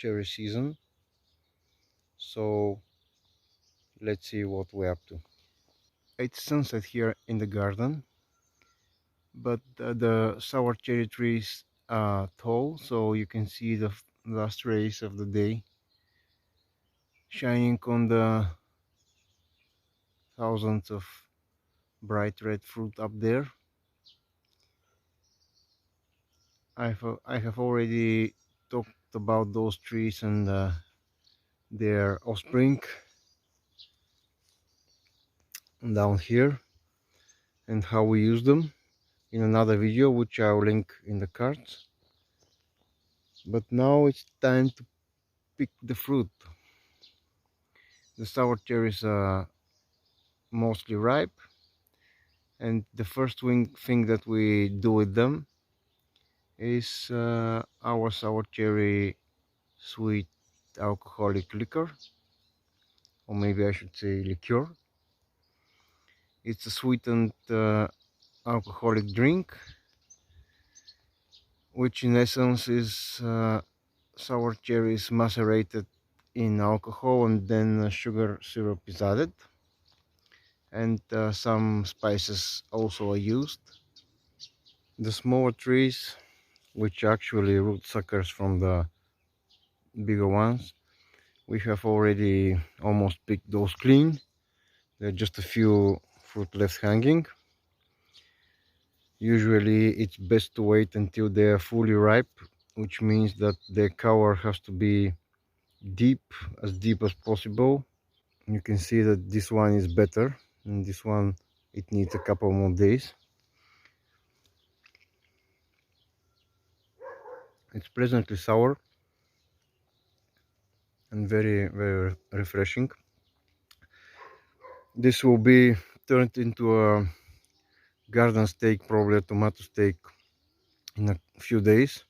cherry season, so let's see what we're up to. It's sunset here in the garden, but the sour cherry trees are tall, so you can see the last rays of the day shining on the thousands of bright red fruit up there. I have already talked about those trees and their offspring down here and how we use them in another video, which I'll link in the cards. But now it's time to pick the fruit. The sour cherries are mostly ripe, and the first thing that we do with them is our sour cherry sweet alcoholic liquor, or maybe I should say liqueur. It's a sweetened alcoholic drink, which in essence is sour cherries macerated in alcohol, and then sugar syrup is added, and some spices also are used. The smaller trees, which are actually root suckers from the bigger ones, we have already almost picked those clean. There are just a few fruit left hanging. Usually it's best to wait until they are fully ripe, which means that their cover has to be deep, as deep as possible. You can see that this one is better, and this one, it needs a couple more days. It's pleasantly sour and very, very refreshing. This will be turned into a garden steak, probably a tomato steak, in a few days,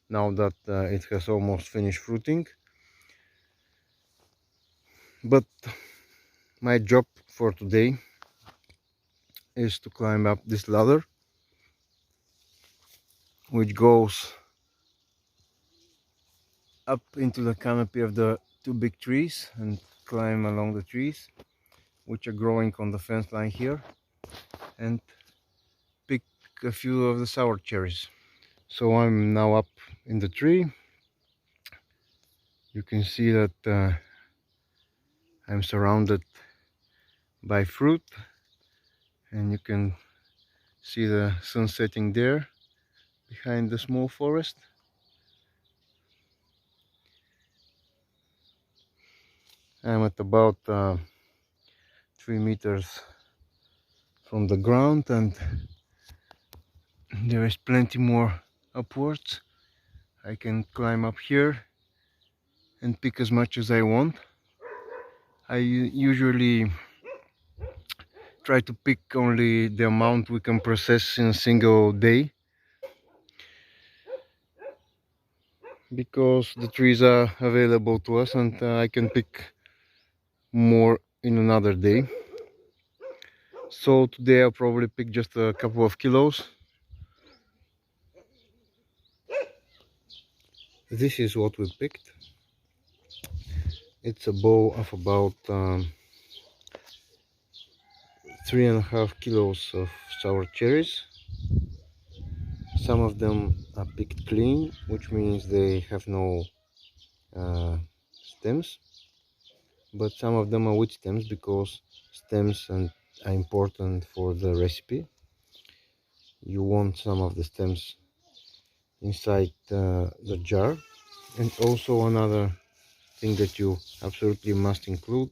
now that it has almost finished fruiting. But my job for today is to climb up this ladder, which goes up into the canopy of the two big trees, and climb along the trees which are growing on the fence line here, and pick a few of the sour cherries. So I'm now up in the tree. You can see that I'm surrounded by fruit, and you can see the sun setting there behind the small forest. I'm at about 3 meters from the ground, and there is plenty more upwards. I can climb up here and pick as much as I want. I usually try to pick only the amount we can process in a single day, because the trees are available to us, and I can pick more in another day. So today I'll probably pick just a couple of kilos. This is what we picked. It's a bowl of about 3.5 kilos of sour cherries. Some of them are picked clean, which means they have no stems, but some of them are with stems, because stems are important for the recipe. You want some of the stems inside the jar. And also another thing that you absolutely must include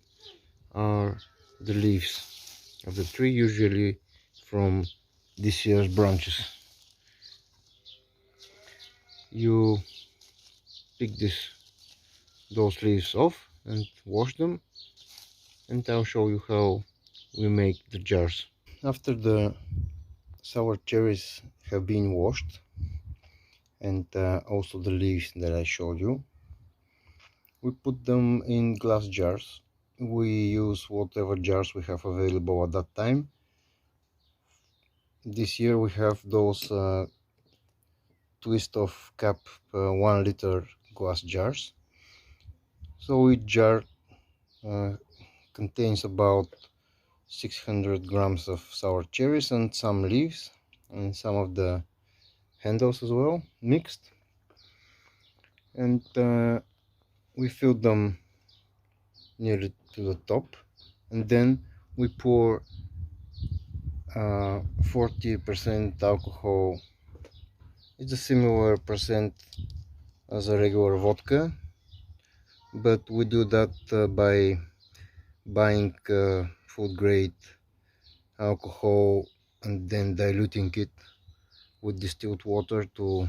are the leaves of the tree, usually from this year's branches. You pick those leaves off and wash them, and I'll show you how we make the jars. After the sour cherries have been washed, and also the leaves that I showed you, we put them in glass jars. We use whatever jars we have available at that time. This year we have those twist of cap 1 liter glass jars. So each jar uh, contains about 600 grams of sour cherries and some leaves and some of the handles as well, mixed. And we fill them nearly to the top, and then we pour 40% alcohol. It's a similar percent as a regular vodka, but we do that by buying food grade alcohol and then diluting it with distilled water to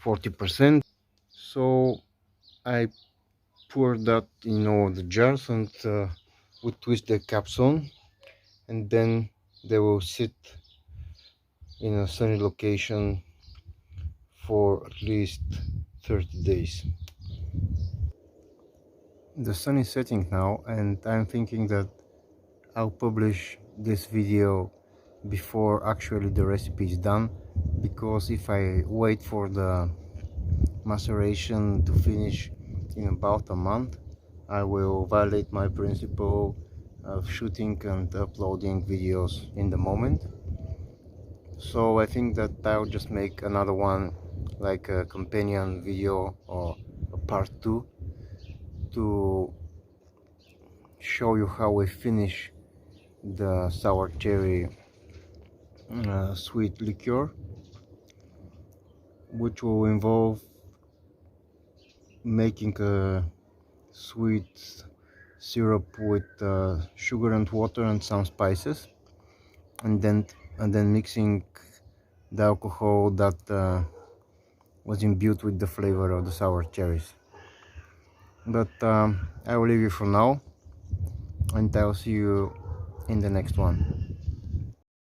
40%. So I pour that in all the jars, and we twist the caps on, and then they will sit in a sunny location for at least 30 days. The sun is setting now, and I'm thinking that I'll publish this video before actually the recipe is done, because if I wait for the maceration to finish in about a month, I will violate my principle of shooting and uploading videos in the moment. So I think that I'll just make another one, like a companion video or a part 2, to show you how we finish the sour cherry sweet liqueur, which will involve making a sweet syrup with sugar and water and some spices, and then mixing the alcohol that was imbued with the flavor of the sour cherries. But I will leave you for now, and I'll see you in the next one.